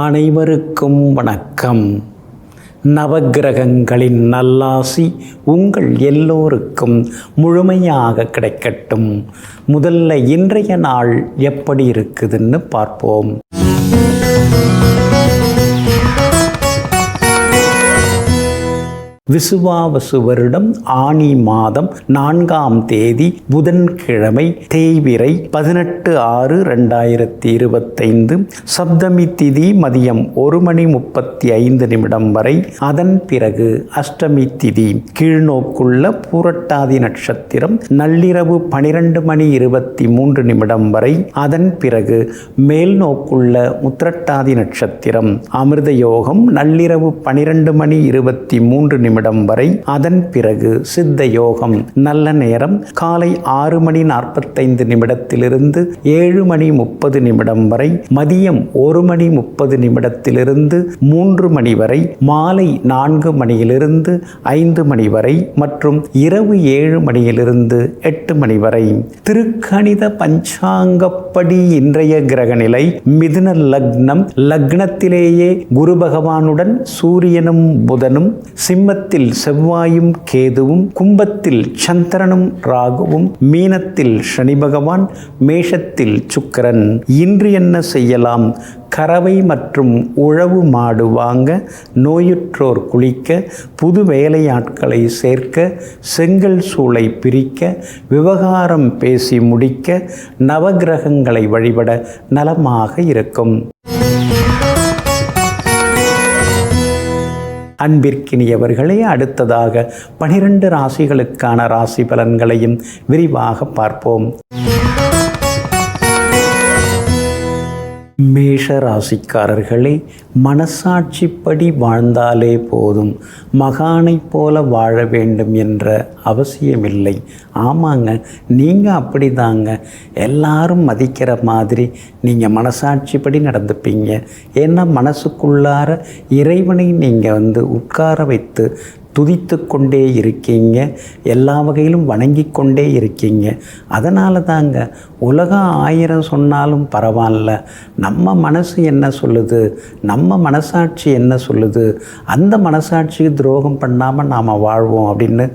அனைவருக்கும் வணக்கம். நவக்கிரகங்களின் நல்லாசி உங்கள் எல்லோருக்கும் முழுமையாக கிடைக்கட்டும். முதல்ல இன்றைய நாள் எப்படி இருக்குதுன்னு பார்ப்போம். விசுவாவசு வருடம் ஆனி மாதம் 4ஆம் தேதி புதன்கிழமை, தேய்பிறை 18/6/2025. சப்தமி திதி மதியம் 1:35 வரை. அதன் பிறகு அஷ்டமி திதி. கீழ்நோக்குள்ள பூரட்டாதி நட்சத்திரம் நள்ளிரவு 12:23 வரை. அதன் பிறகு மேல் நோக்குள்ள உத்திரட்டாதி நட்சத்திரம் அமிர்த யோகம் நள்ளிரவு 12:23 வரை. அதன் பிறகு சித்த யோகம். நல்ல நேரம் காலை 6:45 7:30 வரை. மதியம் 1:30 3 வரை. மாலை 4 5 வரை மற்றும் இரவு 7 8 வரை. திருக்கணித பஞ்சாங்கப்படி இன்றைய கிரகநிலை மிதுன லக்னம். லக்னத்திலேயே குரு பகவானுடன் சூரியனும் புதனும், சிம்மத்தில் செவ்வாயும் கேதுவும், கும்பத்தில் சந்திரனும் ராகுவும், மீனத்தில் சனி பகவான், மேஷத்தில் சுக்கிரன். இன்று என்ன செய்யலாம்? கறவை மற்றும் உழவு மாடு வாங்க, நோயுற்றோர் குளிக்க, புது வேலையாட்களை சேர்க்க, செங்கல் சூளை பிரிக்க, விவகாரம் பேசி முடிக்க, நவக்கிரகங்களை வழிபட நலமாக இருக்கும். அன்பிற்கினியவர்களே, அடுத்ததாக 12 ராசிகளுக்கான ராசி பலன்களையும் விரிவாக பார்ப்போம். மேஷ ராசிக்காரர்களே, மனசாட்சிப்படி வாழ்ந்தாலே போதும். மகானைப் போல வாழ வேண்டும் என்ற அவசியமில்லை. ஆமாங்க, நீங்கள் அப்படி தாங்க. எல்லாரும் மதிக்கிற மாதிரி நீங்கள் மனசாட்சிப்படி நடந்துப்பீங்க. ஏன்னா மனசுக்குள்ளார இறைவனை நீங்கள் உட்கார வைத்து துதித்து கொண்டே இருக்கீங்க. எல்லா வகையிலும் வணங்கி கொண்டே இருக்கீங்க. அதனால தாங்க உலகம் 1000 சொன்னாலும் பரவாயில்ல, நம்ம மனசு என்ன சொல்லுது, நம்ம மனசாட்சி என்ன சொல்லுது, அந்த மனசாட்சிக்கு துரோகம் பண்ணாமல் நாம் வாழ்வோம் அப்படின்னு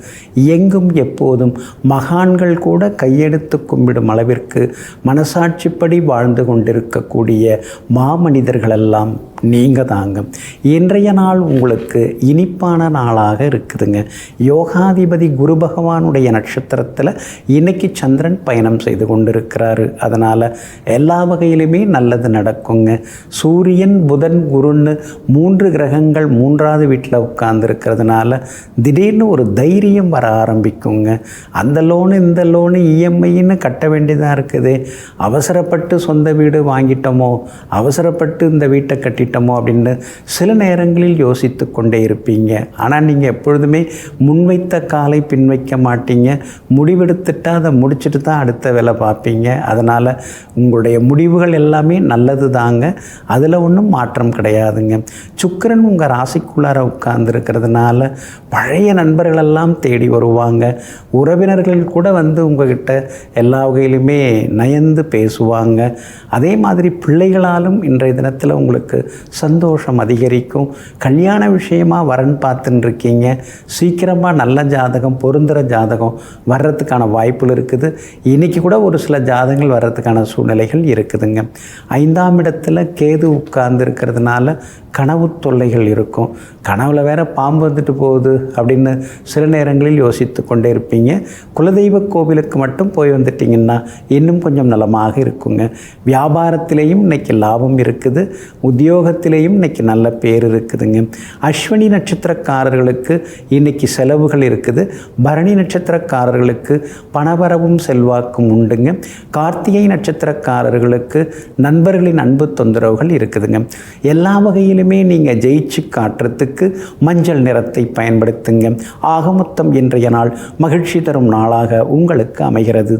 எங்கும் எப்போதும் மகான்கள் கூட கையெடுத்து கும்பிடும் அளவிற்கு மனசாட்சிப்படி வாழ்ந்து கொண்டிருக்கக்கூடிய மாமனிதர்களெல்லாம் நீங்கள் தாங்க. இன்றைய நாள் உங்களுக்கு இனிப்பான நாளாக இருக்குதுங்க. யோகாதிபதி குரு பகவானுடைய நட்சத்திரத்தில் இன்னைக்கு சந்திரன் பயணம் செய்து கொண்டிருக்கிறாரு. அதனால் எல்லா வகையிலுமே நல்லது நடக்குங்க. சூரியன், புதன், குருன்னு 3 கிரகங்கள் 3ஆவது வீட்டில் உட்கார்ந்துருக்கிறதுனால திடீர்னு ஒரு தைரியம் வர ஆரம்பிக்குங்க. அந்த லோனு இந்த லோனு இஎம்ஐன்னு கட்ட வேண்டியதாக இருக்குது, அவசரப்பட்டு சொந்த வீடு வாங்கிட்டோமோ, அவசரப்பட்டு இந்த வீட்டை கட்டிட்டோமோ அப்படின்னு சில நேரங்களில் யோசித்து கொண்டே இருப்பீங்க. ஆனால் நீங்கள் எப்பொழுதுமே முன்வைத்த காலை பின்வைக்க மாட்டீங்க. முடிவெடுத்துட்டா அதை முடிச்சுட்டு தான் அடுத்த வேலை பார்ப்பீங்க. அதனால் உங்களுடைய முடிவுகள் எல்லாமே நல்லது தாங்க. அதில் ஒன்றும் மாற்றம் கிடையாதுங்க. சுக்கிரன் உங்கள் ராசிக்குள்ளார உட்கார்ந்துருக்கிறதுனால பழைய நண்பர்களெல்லாம் தேடி வருவாங்க. உறவினர்கள் கூட உங்ககிட்ட எல்லா வகையிலுமே நயந்து பேசுவாங்க. அதே மாதிரி பிள்ளைகளாலும் இன்றைய தினத்தில் உங்களுக்கு சந்தோஷம் அதிகரிக்கும். கல்யாண விஷயமாக வரன் பார்த்துன்னு இருக்கீங்க. சீக்கிரமாக நல்ல ஜாதகம், பொருந்துகிற ஜாதகம் வர்றதுக்கான வாய்ப்புகள் இருக்குது. இன்றைக்கி கூட ஒரு சில ஜாதகங்கள் வர்றதுக்கான சூழ்நிலைகள் இருக்குதுங்க. 5ஆம் இடத்துல கேது உட்கார்ந்து இருக்கிறதுனால கனவு தொல்லைகள் இருக்கும். கனவுல வேற பாம்பு வந்துட்டு போகுது அப்படின்னு சில நேரங்களில் யோசித்து கொண்டே இருப்பீங்க. குலதெய்வ கோவிலுக்கு மட்டும் போய் வந்துட்டிங்கன்னா இன்னும் கொஞ்சம் நலமாக இருக்குங்க. வியாபாரத்திலேயும் இன்னைக்கு லாபம் இருக்குது. உத்தியோகத்திலேயும் இன்னைக்கு நல்ல பேர் இருக்குதுங்க. அஸ்வினி நட்சத்திரக்காரர்களுக்கு இன்னைக்கு செலவுகள் இருக்குது. பரணி நட்சத்திரக்காரர்களுக்கு பணவரவும் செல்வாக்கும் உண்டுங்க. கார்த்திகை நட்சத்திரக்காரர்களுக்கு நண்பர்களின் அன்பு தொந்தரவுகள் இருக்குதுங்க. எல்லா வகையிலுமே நீங்கள் ஜெயிச்சு காட்டுறதுக்கு மஞ்சள் நிறத்தை பயன்படுத்துங்க. ஆக மொத்தம் இன்றைய நாள் மகிழ்ச்சி தரும் நாளாக உங்களுக்கு அமைகிறது.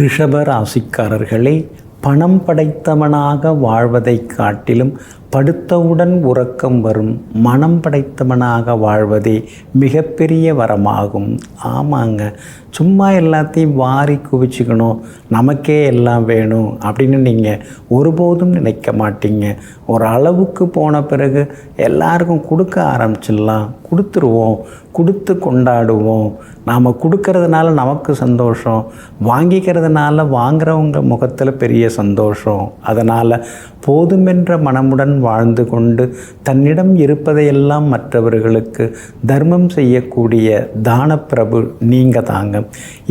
ரிஷப ராசிக்காரர்களே, பணம் படைத்தவனாக வாழ்வதை காட்டிலும் படுத்தவுடன் உறக்கம் வரும் மனம் படைத்தவனாக வாழ்வதே மிகப்பெரிய வரமாகும். ஆமாங்க, சும்மா எல்லாத்தையும் வாரி குவிச்சிக்கணும், நமக்கே எல்லாம் வேணும் அப்படின்னு நீங்கள் ஒருபோதும் நினைக்க மாட்டீங்க. ஒரு அளவுக்கு போன பிறகு எல்லாருக்கும் கொடுக்க ஆரம்பிச்சிடலாம், கொடுத்துருவோம், கொடுத்து கொண்டாடுவோம். நாம் கொடுக்கறதுனால நமக்கு சந்தோஷம், வாங்கிக்கிறதுனால வாங்குறவங்க முகத்தில் பெரிய சந்தோஷம். அதனால் போதுமென்ற மனமுடன் வாழ்ந்து கொண்டு தன்னிடம் இருப்பதையெல்லாம் மற்றவர்களுக்கு தர்மம் செய்யக்கூடிய தானப்பிரபு நீங்கள் தாங்க.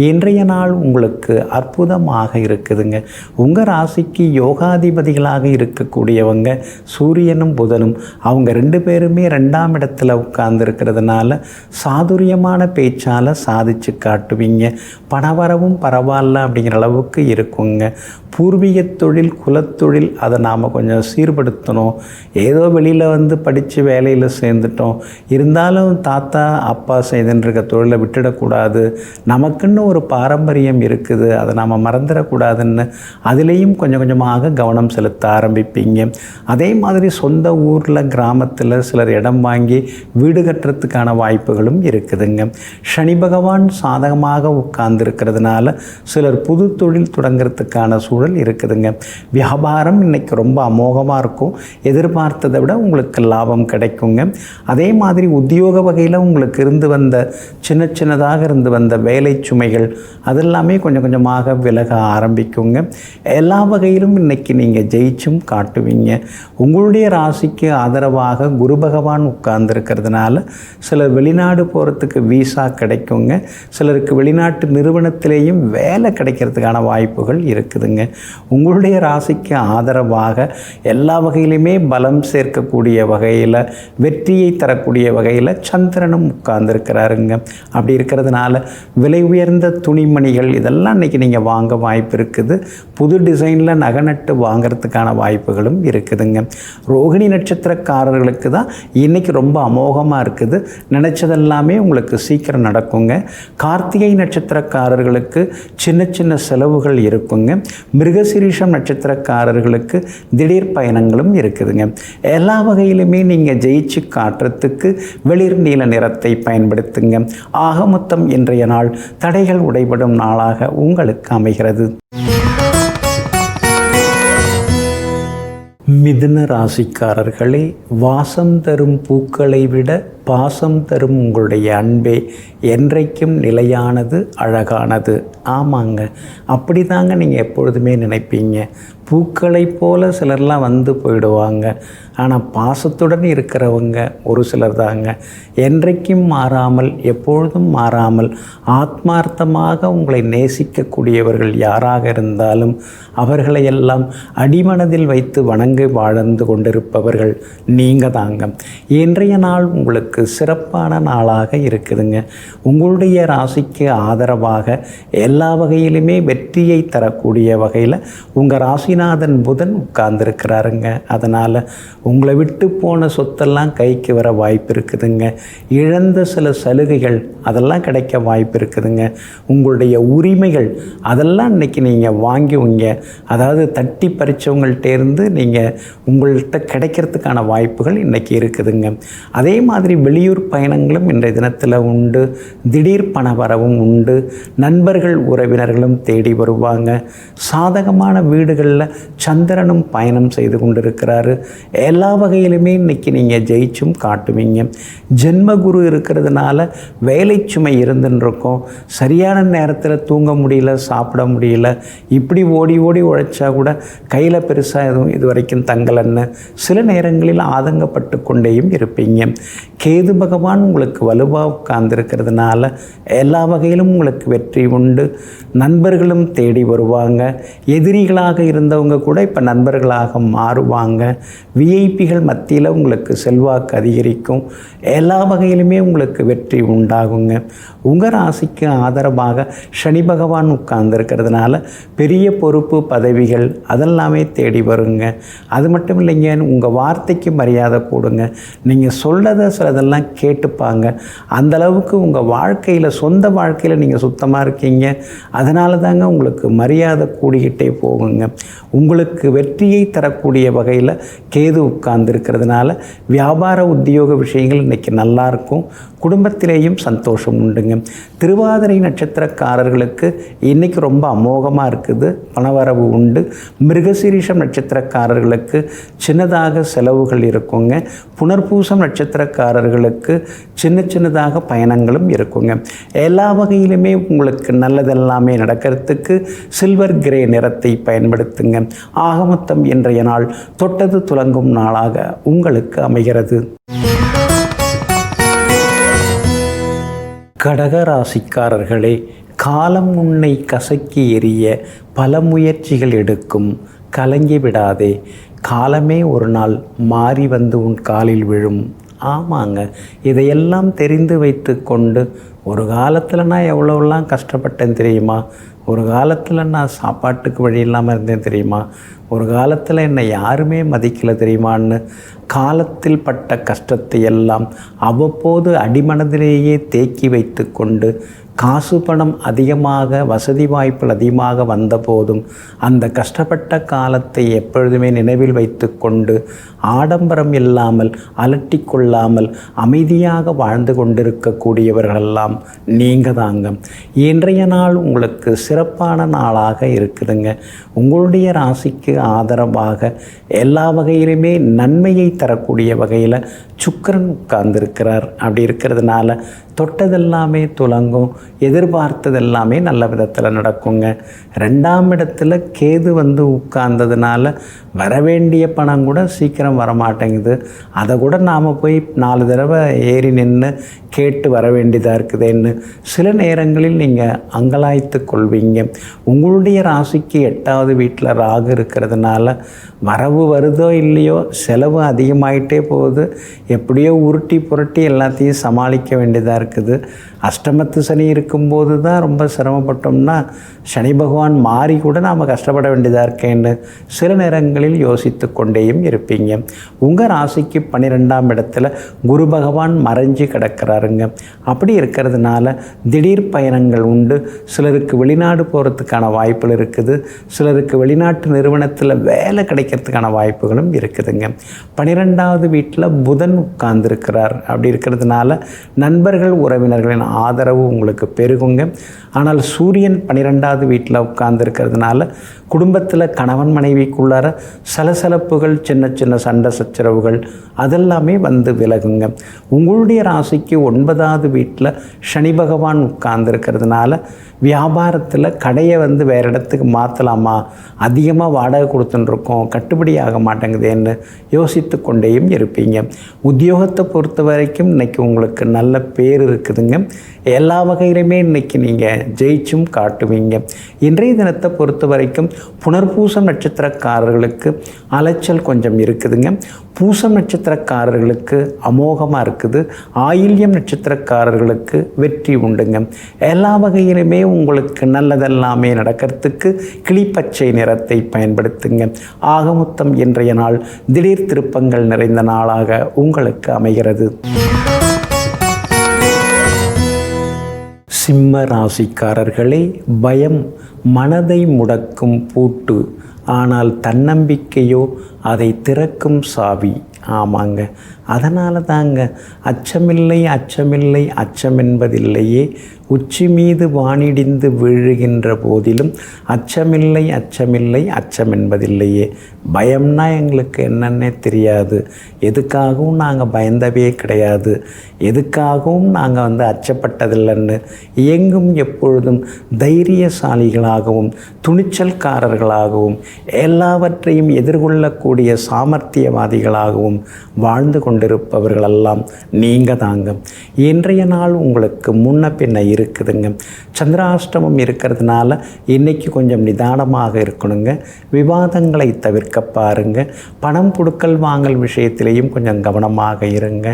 இன்றைய நாள் உங்களுக்கு அற்புதமாக இருக்குதுங்க. உங்கள் ராசிக்கு யோகாதிபதிகளாக இருக்கக்கூடியவங்க சூரியனும் புதனும், அவங்க 2 பேருமே 2ஆம் இடத்துல உட்கார்ந்துருக்கிறதுனால சாதுரியமான பேச்சால் சாதிச்சு காட்டுவீங்க. பணவரவும் பரவாயில்ல அப்படிங்கிற அளவுக்கு இருக்குங்க. பூர்வீக தொழில், குலத்தொழில், அதை நாம் கொஞ்சம் சீர்படுத்தணும். ஏதோ வெளியில் படித்து வேலையில் சேர்ந்துட்டோம், இருந்தாலும் தாத்தா அப்பா செய்துன்ற தொழிலை விட்டுடக்கூடாது, நமக்குன்னு ஒரு பாரம்பரியம் இருக்குது, அதை நாம் மறந்துடக்கூடாதுன்னு அதிலேயும் கொஞ்சம் கொஞ்சமாக கவனம் செலுத்த ஆரம்பிப்பீங்க. அதே மாதிரி சொந்த ஊரில் கிராமத்தில் சிலர் இடம் வாங்கி வீடு கட்டுறதுக்கான வாய்ப்புகளும் இருக்குதுங்க. சனி பகவான் சாதகமாக உட்கார்ந்துருக்கிறதுனால சிலர் புது தொழில் தொடங்கிறதுக்கான சூழல் இருக்குதுங்க. வியாபாரம் இன்னைக்கு ரொம்ப அமோகமாக இருக்கும். எதிர்பார்த்ததை விட உங்களுக்கு லாபம் கிடைக்குங்க. அதே மாதிரி உத்தியோக வகையில் உங்களுக்கு இருந்து வந்த சின்னதாக இருந்து வந்த வேலை சுமைகள் அதெல்லாமே கொஞ்சம் கொஞ்சமாக விலக ஆரம்பிக்குங்க. எல்லா வகையிலும் இன்னைக்கு நீங்கள் ஜெயிச்சும் காட்டுவீங்க. உங்களுடைய ராசிக்கு ஆதரவாக குரு பகவான் உட்கார்ந்துருக்கிறதுனால சிலர் வெளிநாடு போகிறதுக்கு வீசா கிடைக்குங்க. சிலருக்கு வெளிநாட்டு நிறுவனத்திலேயும் வேலை கிடைக்கிறதுக்கான வாய்ப்புகள் இருக்குதுங்க. உங்களுடைய ராசிக்கு ஆதரவாக எல்லா வகையிலுமே பலம் சேர்க்கக்கூடிய வகையில், வெற்றியை தரக்கூடிய வகையில் சந்திரனும் உட்கார்ந்துருக்கிறாருங்க. அப்படி இருக்கிறதுனால விலை உயர்ந்த துணிமணிகள் இதெல்லாம் இன்றைக்கி நீங்கள் வாங்க வாய்ப்பு இருக்குது. புது டிசைனில் நகை நட்டு வாங்கிறதுக்கான வாய்ப்புகளும் இருக்குதுங்க. ரோகிணி நட்சத்திரக்காரர்களுக்கு தான் இன்றைக்கி ரொம்ப அமோகமாக இருக்குது. நினச்சதெல்லாமே உங்களுக்கு சீக்கிரம் நடக்குங்க. கார்த்திகை நட்சத்திரக்காரர்களுக்கு சின்ன செலவுகள் இருக்குங்க. மிருகசீரிஷம் நட்சத்திரக்காரர்களுக்கு திடீர் பயணங்களும் இருக்குதுங்க. எல்லா வகையிலுமே நீங்கள் ஜெயிச்சு காட்டுறதுக்கு வெளிர் நீல நிறத்தை பயன்படுத்துங்க. ஆக மொத்தம் இன்றைய நாள் தடைகள் உடைபடும் நாளாக உங்களுக்கு அமைகிறது. மிதுன ராசிக்காரர்களே, வாசம் தரும் பூக்களை விட பாசம் தரும் உங்களுடைய அன்பே என்றைக்கும் நிலையானது, அழகானது. ஆமாங்க, அப்படி தாங்க நீங்கள் எப்பொழுதுமே நினைப்பீங்க. பூக்களை போல சிலர்லாம் வந்து போயிடுவாங்க, ஆனால் பாசத்துடன் இருக்கிறவங்க ஒரு சிலர் தாங்க. என்றைக்கும் மாறாமல், எப்பொழுதும் மாறாமல் ஆத்மார்த்தமாக உங்களை நேசிக்கக்கூடியவர்கள் யாராக இருந்தாலும் அவர்களையெல்லாம் அடிமனதில் வைத்து வணங்கி வாழ்ந்து கொண்டிருப்பவர்கள் நீங்கள் தாங்க. இன்றைய நாள் உங்களுக்கு சிறப்பான நாளாக இருக்குதுங்க. உங்களுடைய ராசிக்கு ஆதரவாக எல்லா வகையிலுமே வெற்றியை தரக்கூடிய வகையில் உங்கள் ராசிநாதன் புதன் உட்கார்ந்துருக்கிறாருங்க. அதனால் உங்களை விட்டு போன சொத்தெல்லாம் கைக்கு வர வாய்ப்பு இருக்குதுங்க. இழந்த சில சலுகைகள் அதெல்லாம் கிடைக்க வாய்ப்பு இருக்குதுங்க. உங்களுடைய உரிமைகள் அதெல்லாம் இன்றைக்கி நீங்கள் வாங்குவீங்க. அதாவது தட்டி பறித்தவங்கள்ட்டேருந்து நீங்கள் உங்கள்கிட்ட கிடைக்கிறதுக்கான வாய்ப்புகள் இன்றைக்கி இருக்குதுங்க. அதே மாதிரி வெளியூர் பயணங்களும் இன்றைய தினத்தில் உண்டு. திடீர் பண வரவும் உண்டு. நண்பர்கள் உறவினர்களும் தேடி வருவாங்க. சாதகமான வீடுகளில் சந்திரனும் பயணம் செய்து கொண்டிருக்கிறாரு. எல்லா வகையிலுமே இன்றைக்கி நீங்கள் ஜெயிச்சும் காட்டுவீங்க. ஜென்மகுரு இருக்கிறதுனால வேலை சுமை இருந்துருக்கும். சரியான நேரத்தில் தூங்க முடியல, சாப்பிட முடியல, இப்படி ஓடி ஓடி உழைச்சா கூட கையில் பெருசாக எதுவும் இது வரைக்கும் தங்கலன்னு சில நேரங்களில் ஆதங்கப்பட்டு கொண்டேயும் இருப்பீங்க. கேது பகவான் உங்களுக்கு வலுவாக உட்கார்ந்துருக்கிறதுனால எல்லா வகையிலும் உங்களுக்கு வெற்றி உண்டு. நண்பர்களும் தேடி வருவாங்க. எதிரிகளாக இருந்தவங்க கூட இப்போ நண்பர்களாக மாறுவாங்க. விஐபிகள் மத்தியில் உங்களுக்கு செல்வாக்கு அதிகரிக்கும். எல்லா வகையிலுமே உங்களுக்கு வெற்றி உண்டாகுங்க. உங்கள் ராசிக்கு ஆதரவாக சனி பகவான் உட்கார்ந்துருக்கிறதுனால பெரிய பொறுப்பு பதவிகள் அதெல்லாமே தேடி வருங்க. அது மட்டும் இல்லைங்க, உங்கள் வார்த்தைக்கு மரியாதை கொடுங்க. நீங்கள் சொல்லதை சிலதெல்லாம் கேட்டுப்பாங்க. அந்தளவுக்கு உங்கள் வாழ்க்கையில், சொந்த வாழ்க்கையில் நீங்கள் சுத்தமாக இருக்கீங்க. அதனால தாங்க உங்களுக்கு மரியாதை கூடிக்கிட்டே போகுங்க. உங்களுக்கு வெற்றியை தரக்கூடிய வகையில் கேது உட்கார்ந்துருக்கிறதுனால வியாபார உத்தியோக விஷயங்கள் இன்றைக்கி நல்லாயிருக்கும். குடும்பத்திலேயும் சந்தோஷம் உண்டுங்க. திருவாதிரை நட்சத்திரக்காரர்களுக்கு இன்றைக்கி ரொம்ப அமோகமாக இருக்குது, பணவரவு உண்டு. மிருகசீரிஷம் நட்சத்திரக்காரர்களுக்கு சின்னதாக செலவுகள் இருக்குங்க. புனர்பூசம் நட்சத்திரக்காரர்களுக்கு சின்னதாக பயணங்களும் இருக்குங்க. எல்லா வகையிலுமே உங்களுக்கு நல்லதெல்லாமே நடக்கிறதுக்கு சில்வர் கிரே நிறத்தை பயன்படுத்துங்க. ஆகமொத்தம் இன்றைய நாள் தொட்டது துலங்கும் நாளாக உங்களுக்கு அமைகிறது. கடகராசிக்காரர்களே, காலம் உன்னை கசக்கி எறிய பல முயற்சிகள் எடுக்கும். கலங்கி விடாதே. காலமே ஒரு நாள் மாறி வந்து உன் காலில் விழும். ஆமாங்க, இதையெல்லாம் தெரிந்து வைத்து கொண்டு ஒரு காலத்தில் நான் எவ்வளோலாம் கஷ்டப்பட்டேன் தெரியுமா, ஒரு காலத்தில் நான் சாப்பாட்டுக்கு வழி இல்லாமல் இருந்தேன் தெரியுமா, ஒரு காலத்தில் என்னை யாருமே மதிக்கலை தெரியுமான்னு காலத்தில் பட்ட கஷ்டத்தை எல்லாம் அவ்வப்போது அடிமனதிலேயே தேக்கி வைத்து கொண்டு காசு பணம் அதிகமாக வசதி வாய்ப்புகள் அதிகமாக வந்த போதும் அந்த கஷ்டப்பட்ட காலத்தை எப்பொழுதுமே நினைவில் வைத்து கொண்டு ஆடம்பரம் இல்லாமல் அலட்டி கொள்ளாமல் அமைதியாக வாழ்ந்து கொண்டிருக்கக்கூடியவர்களெல்லாம் நீங்கள் தாங்க. இன்றைய நாள் உங்களுக்கு சிறப்பான நாளாக இருக்குதுங்க. உங்களுடைய ராசிக்கு ஆதரவாக எல்லா வகையிலுமே நன்மையை தரக்கூடிய வகையில் சுக்கிரன் உட்கார்ந்துருக்கிறார். அப்படி இருக்கிறதுனால தொட்டதெல்லாமே துலங்கும், எதிர்பார்த்ததெல்லாமே நல்ல விதத்தில் நடக்குங்க. 2ஆம் இடத்துல கேது வந்து உட்கார்ந்ததுனால வரவேண்டிய பணம் கூட சீக்கிரம் வரமாட்டேங்குது. அதை கூட நாம் போய் 4 தடவை ஏறி நின்று கேட்டு வர வேண்டியதாக இருக்குதுன்னு சில நேரங்களில் நீங்கள் அங்கலாய்த்து கொள்வீங்க. உங்களுடைய ராசிக்கு 8வது வீட்டில் ராகு இருக்கிறதுனால வரவு வருதோ இல்லையோ செலவு அதிகமாயிட்டே போகுது. எப்படியோ உருட்டி புரட்டி எல்லாத்தையும் சமாளிக்க வேண்டியதாக இருக்குது. அஷ்டமத்து சனி இருக்கும்போது தான் ரொம்ப சிரமப்பட்டோம்னா சனி பகவான் மாறி கூட நாம் கஷ்டப்பட வேண்டியதாக இருக்கேன்னு சில நேரங்களில் யோசித்து கொண்டேயும் இருப்பீங்க. உங்கள் ராசிக்கு 12ஆம் இடத்துல குரு பகவான் மறைஞ்சு கிடக்கிறாருங்க. அப்படி இருக்கிறதுனால திடீர் பயணங்கள் உண்டு. சிலருக்கு வெளிநாடு போகிறதுக்கான வாய்ப்புகள் இருக்குது. சிலருக்கு வெளிநாட்டு நிறுவனத்தில் வேலை கிடைக்கிறதுக்கான வாய்ப்புகளும் இருக்குதுங்க. 12வது வீட்டில் புதன் உட்கார்ந்துருக்கிறார். அப்படி இருக்கிறதுனால நண்பர்கள் உறவினர்களின் ஆதரவு உங்களுக்கு பெருகுங்க. ஆனால் சூரியன் 12வது வீட்டில் உட்கார்ந்துருக்கிறதுனால குடும்பத்தில் கணவன் மனைவிக்குள்ளார சலசலப்புகள், சின்ன சண்டை சச்சரவுகள் அதெல்லாமே வந்து விலகுங்க. உங்களுடைய ராசிக்கு 9வது வீட்டில் சனி பகவான் உட்கார்ந்துருக்கிறதுனால வியாபாரத்தில் கடையை வந்து வேறு இடத்துக்கு மாற்றலாமா, அதிகமாக வாடகை கொடுத்துட்டுருக்கோம், கட்டுப்படி ஆக மாட்டேங்குதுன்னு யோசித்து கொண்டேயும் இருப்பீங்க. உத்தியோகத்தை பொறுத்த வரைக்கும் இன்றைக்கி உங்களுக்கு நல்ல பேர் இருக்குதுங்க. எல்லா வகையிலுமே இன்றைக்கி நீங்கள் ஜெயிச்சும் காட்டுவீங்க. இன்றைய தினத்தை பொறுத்த வரைக்கும் புனர்பூசம் நட்சத்திரக்காரர்களுக்கு அலைச்சல் கொஞ்சம் இருக்குதுங்க. பூசம் நட்சத்திரக்காரர்களுக்கு அமோகமாக இருக்குது. ஆயில்யம் நட்சத்திரக்காரர்களுக்கு வெற்றி உண்டுங்க. எல்லா வகையிலுமே உங்களுக்கு நல்லதெல்லாமே நடக்கிறதுக்கு கிளிப்பச்சை நிறத்தை பயன்படுத்துங்க. ஆகமொத்தம் இன்றைய நாள் திடீர் திருப்பங்கள் நிறைந்த நாளாக உங்களுக்கு அமைகிறது. சிம்ம ராசிக்காரர்களே, பயம் மனதை முடக்கும் பூட்டு, ஆனால் தன்னம்பிக்கையோ அதை திறக்கும் சாவி. ஆமாங்க, அதனால தாங்க அச்சமில்லை அச்சமில்லை அச்சம் என்பதில்லையே, உச்சி மீது வானிடிந்து வீழுகின்ற போதிலும் அச்சமில்லை அச்சமில்லை அச்சம் என்பதில்லையே. பயம்னா எங்களுக்கு என்னன்னே தெரியாது. எதுக்காகவும் நாங்கள் பயந்தவே கிடையாது. எதுக்காகவும் நாங்கள் அச்சப்பட்டதில்லைன்னு எங்கும் எப்பொழுதும் தைரியசாலிகளாகவும் துணிச்சல்காரர்களாகவும் எல்லாவற்றையும் எதிர்கொள்ளக்கூடிய சாமர்த்தியவாதிகளாகவும் வாழ்ந்து கொண்டிருப்பவர்களெல்லாம் நீங்கள் தாங்க. இன்றைய நாள் உங்களுக்கு முன்ன பின்ன இருக்குதுங்க. சந்திராஷ்டமம் இருக்கிறதுனால இன்றைக்கி கொஞ்சம் நிதானமாக இருக்கணுங்க. விவாதங்களை தவிர்க்க பாருங்க. பணம் கொடுக்கல் வாங்கல் விஷயத்திலையும் கொஞ்சம் கவனமாக இருங்க.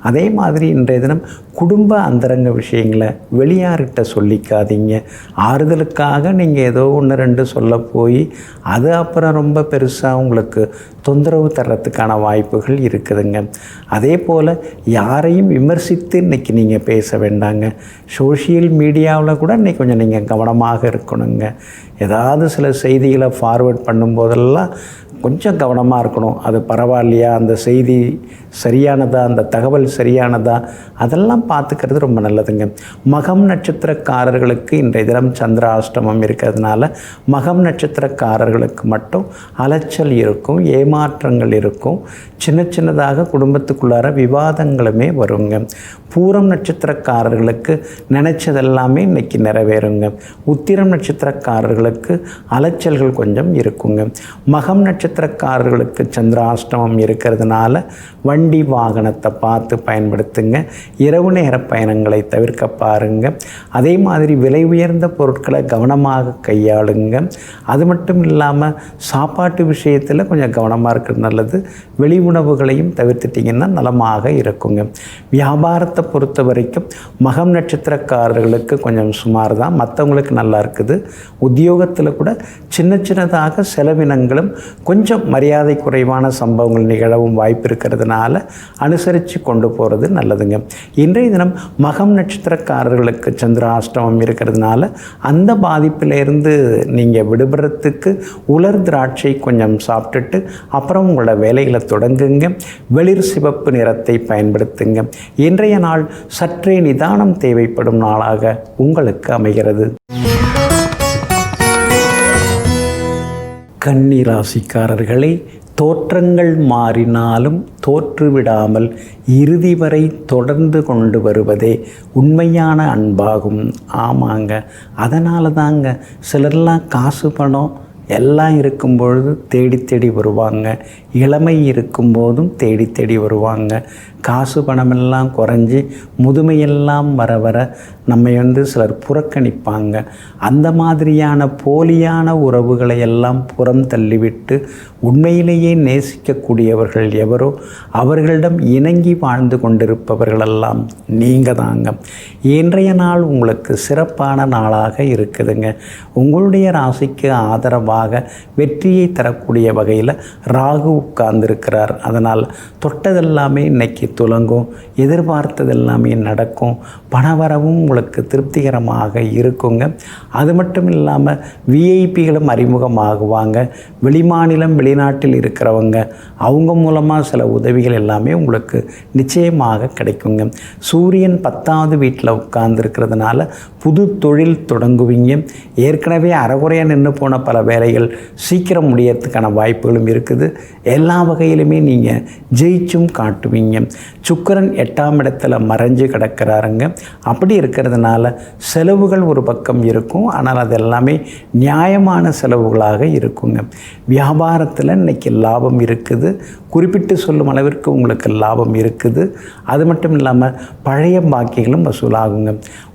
அதே மாதிரி இன்றைய தினம் குடும்ப அந்தரங்க விஷயங்களை வெளியார்கிட்ட சொல்லிக்காதீங்க. ஆறுதலுக்காக நீங்கள் ஏதோ 1 2 சொல்ல போய் அது அப்புறம் ரொம்ப பெருசாக உங்களுக்கு தொந்தரவு தர்றதுக்கான வாய்ப்புகள் வாய்ப்புகள் இருக்குதுங்க. அதே போல் யாரையும் விமர்சித்து இன்றைக்கி நீங்கள் பேச வேண்டாங்க. சோஷியல் மீடியாவில் கூட இன்றைக்கி கொஞ்சம் நீங்கள் கவனமாக இருக்கணுங்க. ஏதாவது சில செய்திகளை ஃபார்வேர்ட் பண்ணும்போதெல்லாம் கொஞ்சம் கவனமாக இருக்கணும். அது பரவாயில்லையா, அந்த செய்தி சரியானதா, அந்த தகவல் சரியானதா, அதெல்லாம் பார்த்துக்கிறது ரொம்ப நல்லதுங்க. மகம் நட்சத்திரக்காரர்களுக்கு இன்றைய தினம் சந்திராஷ்டமம் இருக்கிறதுனால மகம் நட்சத்திரக்காரர்களுக்கு மட்டும் அலைச்சல் இருக்கும், ஏமாற்றங்கள் இருக்கும், சின்ன சின்னதாக குடும்பத்துக்குள்ளார விவாதங்களுமே வருங்க. பூரம் நட்சத்திரக்காரர்களுக்கு நினைச்சதெல்லாமே இன்றைக்கி நிறைவேறுங்க. உத்திரம் நட்சத்திரக்காரர்களுக்கு அலைச்சல்கள் கொஞ்சம் இருக்குங்க. மகம் நட்சத்திரக்காரர்களுக்கு சந்திராஷ்டமம் இருக்கிறதுனால வண்டி வாகனத்தை பார்த்து பயன்படுத்துங்க. இரவு நேர பயணங்களை தவிர்க்க பாருங்க. அதே மாதிரி விலை உயர்ந்த பொருட்களை கவனமாக கையாளுங்க. அது மட்டும் இல்லாமல் சாப்பாட்டு விஷயத்தில் கொஞ்சம் கவனமாக இருக்கிறது நல்லது. வெளி உணவுகளையும் தவிர்த்துட்டிங்கன்னா நலமாக இருக்குங்க. வியாபாரத்தை பொறுத்த வரைக்கும் மகம் நட்சத்திரக்காரர்களுக்கு கொஞ்சம் சுமார் தான், மற்றவங்களுக்கு நல்லா இருக்குது. உத்தியோகத்தில் கூட சின்ன சின்னதாக செலவினங்களும் கொஞ்சம் மரியாதை குறைவான சம்பவங்கள் நிகழவும் வாய்ப்பு இருக்கிறதுனால அனுசரித்து கொண்டு போகிறது நல்லதுங்க. இன்றைய தினம் மகம் நட்சத்திரக்காரர்களுக்கு சந்திராஷ்டமம் இருக்கிறதுனால அந்த பாதிப்பிலிருந்து நீங்கள் விடுபடுறதுக்கு உலர் திராட்சை கொஞ்சம் சாப்பிட்டுட்டு அப்புறம் உங்களோட வேலைகளை தொடங்குங்க. வெளிர் சிவப்பு நிறத்தை பயன்படுத்துங்க. இன்றைய நாள் சற்றே நிதானம் தேவைப்படும் நாளாக உங்களுக்கு அமைகிறது. கன்னி ராசிக்காரர்களே, தோற்றங்கள் மாறினாலும் தோற்றுவிடாமல் இறுதி வரை தொடர்ந்து கொண்டு வருவதே உண்மையான அன்பாகும். ஆமாங்க, அதனால தாங்க சிலர்லாம் காசு பணம் எல்லாம் இருக்கும்பொழுது தேடி தேடி வருவாங்க. இளமை இருக்கும்போதும் தேடி தேடி வருவாங்க. காசு பணமெல்லாம் குறைஞ்சி முதுமையெல்லாம் வர வர நம்மை சிலர் புறக்கணிப்பாங்க. அந்த மாதிரியான போலியான உறவுகளை எல்லாம் புறம் தள்ளிவிட்டு உண்மையிலேயே நேசிக்கக்கூடியவர்கள் எவரோ அவர்களிடம் இணங்கி வாழ்ந்து கொண்டிருப்பவர்களெல்லாம் நீங்கள் தாங்க. இன்றைய நாள் உங்களுக்கு சிறப்பான நாளாக இருக்குதுங்க. உங்களுடைய ராசிக்கு ஆதரவாக வெற்றியை தரக்கூடிய வகையில் ராகு உட்கார்ந்திருக்கிறார். அதனால் தொட்டதெல்லாமே இன்னைக்கு துலங்கும், எதிர்பார்த்ததெல்லாமே நடக்கும், பணவரவும் உங்களுக்கு திருப்திகரமாக இருக்குங்க. அது மட்டும் இல்லாமல் விஐபிகளும் அறிமுகமாகுவாங்க. வெளிமாநிலம் வெளிநாட்டில் இருக்கிறவங்க அவங்க மூலமாக சில உதவிகள் எல்லாமே உங்களுக்கு நிச்சயமாக கிடைக்குங்க. சூரியன் 10வது வீட்டில் உட்கார்ந்துருக்கிறதுனால புது தொழில் தொடங்குவீங்க. ஏற்கனவே அறகுறையாக நின்று போன பல வேலைகள் சீக்கிரம் முடியறதுக்கான வாய்ப்புகளும் இருக்குது. எல்லா வகையிலுமே நீங்கள் ஜெயிச்சும் காட்டுவீங்க. சுக்கிரன் 8ஆம் இடத்துல மறைஞ்சு கிடக்கிறாருங்க. அப்படி இருக்கிறதுனால செலவுகள் ஒரு பக்கம் இருக்கும், ஆனால் அது எல்லாமே நியாயமான செலவுகளாக இருக்குங்க. வியாபாரத்தில் இன்றைக்கி லாபம் இருக்குது, குறிப்பிட்டு சொல்லும் அளவிற்கு உங்களுக்கு லாபம் இருக்குது. அது மட்டும் இல்லாமல் பழைய பாக்கிகளும் வசூலாகுங்க.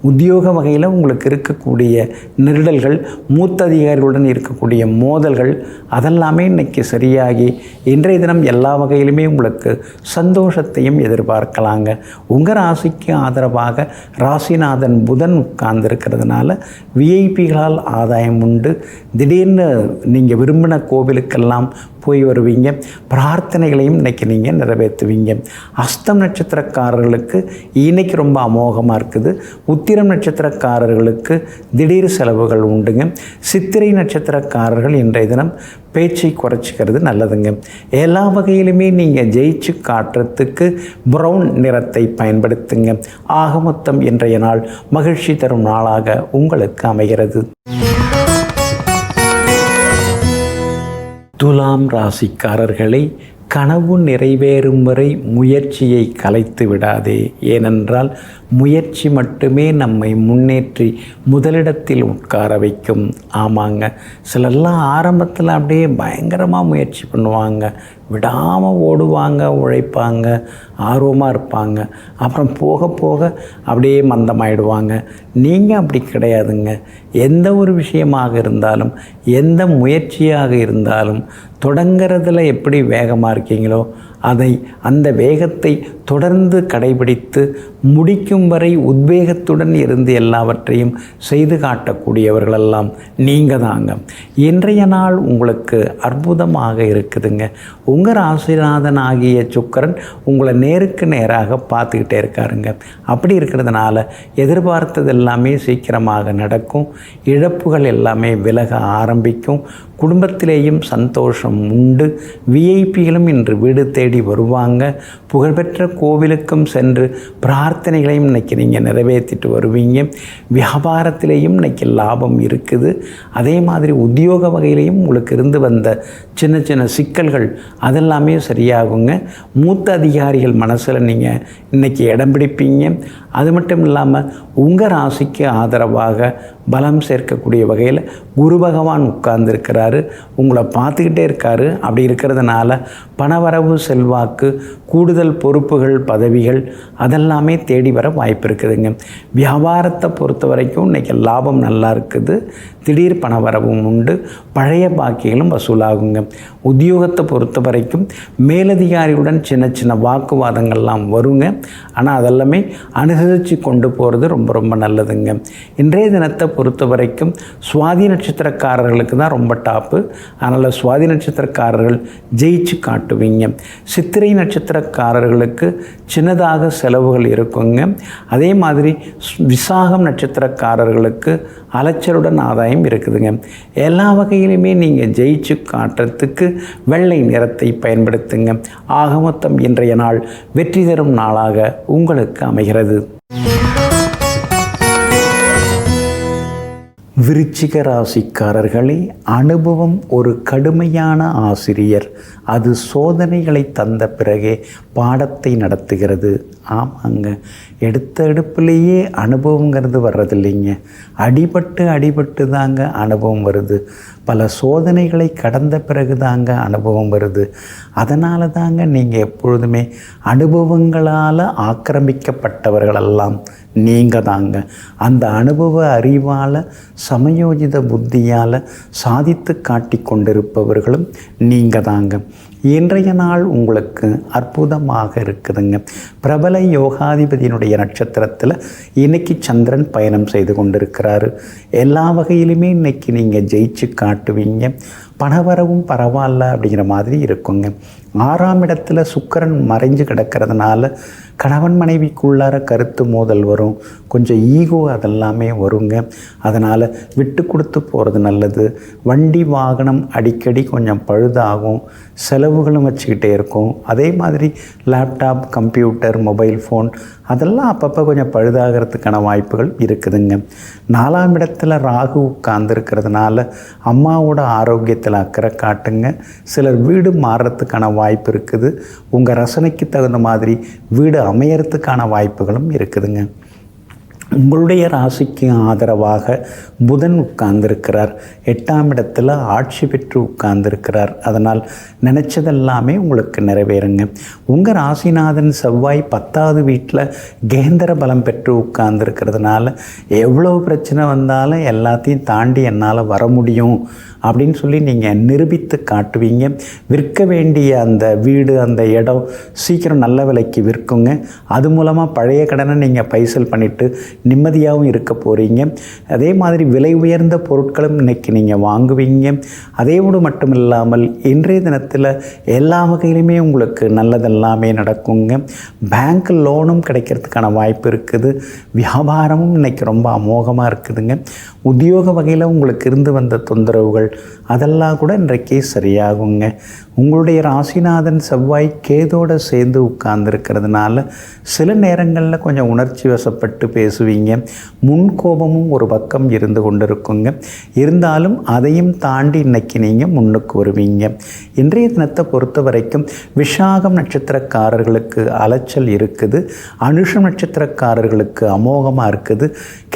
உத்தியோக வகையில் உங்களுக்கு இருக்கக்கூடிய நெருடல்கள், மூத்த அதிகாரிகளுடன் இருக்கக்கூடிய மோதல்கள் அதெல்லாமே இன்றைக்கி சரியாகி இன்றைய தினம் எல்லா வகையிலுமே உங்களுக்கு சந்தோஷத்தையும் எதிர்பார்க்கலாங்க. உங்கள் ராசிக்கு ஆதரவாக ராசிநாதன் புதன் உட்கார்ந்துருக்கிறதுனால விஐபிகளால் ஆதாயம் உண்டு. திடீர்னு நீங்கள் விரும்பின கோவிலுக்கெல்லாம் போய் வருவீங்க. பிரார்த்தனைகளையும் இன்றைக்கி நீங்கள் நிறைவேற்றுவீங்க. அஸ்தம் நட்சத்திரக்காரர்களுக்கு இன்றைக்கி ரொம்ப அமோகமாக இருக்குது. உத்திரம் நட்சத்திரக்காரர்களுக்கு திடீர் செலவுகள் உண்டுங்க. சித்திரை நட்சத்திரக்காரர்கள் இன்றைய தினம் பேச்சை குறைச்சிக்கிறது நல்லதுங்க. எல்லா வகையிலுமே நீங்கள் ஜெயிச்சு காட்டுறதுக்கு ப்ரௌன் நிறத்தை பயன்படுத்துங்க. ஆக மொத்தம் இன்றைய நாள் மகிழ்ச்சி தரும் நாளாக உங்களுக்கு அமைகிறது. துலாம் ராசிக்காரர்களை, கனவு நிறைவேறும் வரை முயற்சியை கலைத்து விடாதே. ஏனென்றால் முயற்சி மட்டுமே நம்மை முன்னேற்றி முதலிடத்தில் உட்கார வைக்கும். ஆமாங்க, சிலர்லாம் ஆரம்பத்தில் அப்படியே பயங்கரமாக முயற்சி பண்ணுவாங்க, விடாமல் ஓடுவாங்க, உழைப்பாங்க, ஆர்வமாக இருப்பாங்க. அப்புறம் போக போக அப்படியே மந்தமாயிடுவாங்க. நீங்கள் அப்படி கிடையாதுங்க. எந்த ஒரு விஷயமாக இருந்தாலும், எந்த முயற்சியாக இருந்தாலும் தொடங்கிறதுல எப்படி வேகமாக இருக்கீங்களோ அந்த வேகத்தை தொடர்ந்து கடைபிடித்து முடிக்கும் வரை உத்வேகத்துடன் இருந்து எல்லாவற்றையும் செய்து காட்டக்கூடியவர்களெல்லாம் நீங்கள் தாங்க. இன்றைய நாள் உங்களுக்கு அற்புதமாக இருக்குதுங்க. உங்கள் ராசிநாதன் ஆகிய சுக்கிரன் உங்களை நேருக்கு நேராக பார்த்துக்கிட்டே இருக்காருங்க. அப்படி இருக்கிறதுனால எதிர்பார்த்தது எல்லாமே சீக்கிரமாக நடக்கும். இழப்புகள் எல்லாமே விலக ஆரம்பிக்கும். குடும்பத்திலேயும் சந்தோஷம் உண்டு. விஐபிகளும் இன்று வீடு தேடி வருவாங்க. புகழ்பெற்ற கோவிலுக்கும் சென்று பிரார்த்தனைகளையும் இன்றைக்கி நீங்கள் நிறைவேற்றிட்டு வருவீங்க. வியாபாரத்திலேயும் இன்றைக்கி லாபம் இருக்குது. அதே மாதிரி உத்தியோக வகையிலையும் உங்களுக்கு இருந்து வந்த சின்ன சின்ன சிக்கல்கள் அதெல்லாமே சரியாகுங்க. மூத்த அதிகாரிகள் மனசில் நீங்கள் இன்றைக்கி இடம் பிடிப்பீங்க. அது மட்டும் இல்லாமல் உங்கள் ராசிக்கு ஆதரவாக பலம் சேர்க்கக்கூடிய வகையில் குரு பகவான் உட்கார்ந்துருக்கிறாரு. உங்களை பார்த்துக்கிட்டே இருக்காரு. அப்படி இருக்கிறதுனால பணவரவு, செல்வாக்கு, கூடுதல் பொறுப்புகள், பதவிகள் அதெல்லாமே தேடி வர வாய்ப்பு இருக்குதுங்க. வியாபாரத்தை பொறுத்த வரைக்கும் இன்றைக்கி லாபம் நல்லா இருக்குது. திடீர் பணவரவும் உண்டு. பழைய பாக்கிகளும் வசூலாகுங்க. உத்தியோகத்தை பொறுத்த வரைக்கும் மேலதிகாரியுடன் சின்ன சின்ன வாக்குவாதங்கள்லாம் வருங்க. ஆனால் அதெல்லாமே அனுசரித்து கொண்டு போகிறது ரொம்ப ரொம்ப நல்லதுங்க. இன்றைய தினத்தை பொறுத்த வரைக்கும் சுவாதி நட்சத்திரக்காரர்களுக்கு தான் ரொம்ப டாப்பு. அதனால் சுவாதி நட்சத்திரக்காரர்கள் ஜெயிச்சு காட்டுவீங்க. சித்திரை நட்சத்திரக்காரர்களுக்கு சின்னதாக செலவுகள் இருக்குங்க. அதே மாதிரி விசாகம் நட்சத்திரக்காரர்களுக்கு அலைச்சலுடன் ஆதாயம் இருக்குதுங்க. எல்லா வகையிலுமே நீங்கள் ஜெயிச்சு காட்டுறதுக்கு வெள்ளை நிறத்தை பயன்படுத்துங்க. ஆக மொத்தம் இன்றைய நாள் வெற்றி தரும் நாளாக உங்களுக்கு அமைகிறது. விருச்சிக ராசிக்காரர்களே, அனுபவம் ஒரு கடுமையான ஆசிரியர். அது சோதனைகளை தந்த பிறகே பாடத்தை நடத்துகிறது. ஆமாங்க, எடுத்த எடுப்புலேயே அனுபவங்கிறது வர்றதில்லைங்க. அடிபட்டு தாங்க அனுபவம் வருது. பல சோதனைகளை கடந்த பிறகு தாங்க அனுபவம் வருது. அதனால தாங்க நீங்கள் எப்பொழுதுமே அனுபவங்களால் ஆக்கிரமிக்கப்பட்டவர்களெல்லாம் நீங்கள் தாங்க. அந்த அனுபவ அறிவால், சமயோஜித புத்தியால் சாதித்து காட்டி கொண்டிருப்பவர்களும் நீங்கள் தாங்க. இன்றைய நாள் உங்களுக்கு அற்புதமாக இருக்குதுங்க. பிரபல யோகாதிபதியினுடைய நட்சத்திரத்தில் இன்றைக்கி சந்திரன் பயணம் செய்து கொண்டிருக்கிறாரு. எல்லா வகையிலுமே இன்றைக்கி நீங்கள் ஜெயிச்சு காட்டுவீங்க. பணவரவும் பரவாயில்ல அப்படிங்கிற மாதிரி இருக்குங்க. 6ஆம் இடத்துல சுக்கிரன் மறைஞ்சு கிடக்கிறதுனால கணவன் மனைவிக்குள்ளார கருத்து மோதல் வரும். கொஞ்சம் ஈகோ அதெல்லாமே வருங்க. அதனால் விட்டு கொடுத்து போகிறது நல்லது. வண்டி வாகனம் அடிக்கடி கொஞ்சம் பழுதாகும். செலவுகளும் வச்சுக்கிட்டே இருக்கும். அதே மாதிரி லேப்டாப், கம்ப்யூட்டர், மொபைல் ஃபோன் அதெல்லாம் அப்பப்போ கொஞ்சம் பழுதாகிறதுக்கான வாய்ப்புகள் இருக்குதுங்க. 4ஆம் இடத்துல ராகு உட்கார்ந்துருக்கிறதுனால அம்மாவோட ஆரோக்கியத்தில் அக்கறை காட்டுங்க. சிலர் வீடு மாறுறதுக்கான வாய்ப்பு இருக்குது. உங்கள் ரசனைக்கு தகுந்த மாதிரி வீடு அமையறதுக்கான வாய்ப்புகளும் இருக்குதுங்க. உங்களுடைய ராசிக்கு ஆதரவாக புதன் உட்கார்ந்திருக்கிறார். 8ஆம் இடத்துல ஆட்சி பெற்று உட்கார்ந்திருக்கிறார். அதனால் நினச்சதெல்லாமே உங்களுக்கு நிறைவேறுங்க. உங்கள் ராசிநாதன் செவ்வாய் 10வது வீட்டில் கேந்திர பலம் பெற்று உட்கார்ந்துருக்கிறதுனால எவ்வளோ பிரச்சனை வந்தாலும் எல்லாத்தையும் தாண்டி என்னால் வர முடியும் அப்படின்னு சொல்லி நீங்கள் நிரூபித்து காட்டுவீங்க. விற்க வேண்டிய அந்த வீடு, அந்த இடம் சீக்கிரம் நல்ல விலைக்கு விற்குங்க. அது மூலமாக பழைய கடனை நீங்கள் பைசல் பண்ணிவிட்டு நிம்மதியாகவும் இருக்க போகிறீங்க. அதே மாதிரி விலை உயர்ந்த பொருட்களும் இன்றைக்கி நீங்கள் வாங்குவீங்க. அதேவோடு மட்டும் இல்லாமல் இன்றைய தினத்தில் எல்லா வகையிலுமே உங்களுக்கு நல்லதெல்லாமே நடக்குங்க. பேங்க் லோனும் கிடைக்கிறதுக்கான வாய்ப்பு இருக்குது. வியாபாரமும் இன்றைக்கி ரொம்ப அமோகமாக இருக்குதுங்க. உத்தியோக வகையில் உங்களுக்கு இருந்து வந்த தொந்தரவுகள் அதெல்லாம் கூட இன்றைக்கே சரியாகுங்க. உங்களுடைய ராசிநாதன் செவ்வாய் கேதோடு சேர்ந்து உட்கார்ந்துருக்கிறதுனால சில நேரங்களில் கொஞ்சம் உணர்ச்சி வசப்பட்டு பேசுவீங்க. முன்கோபமும் ஒரு பக்கம் இருந்து கொண்டு இருக்குங்க. இருந்தாலும் அதையும் தாண்டி இன்றைக்கி நீங்கள் முன்னுக்கு வருவீங்க. இன்றைய தினத்தை பொறுத்த வரைக்கும் விஷாகம் நட்சத்திரக்காரர்களுக்கு அலைச்சல் இருக்குது. அனுஷம் நட்சத்திரக்காரர்களுக்கு அமோகமாக இருக்குது.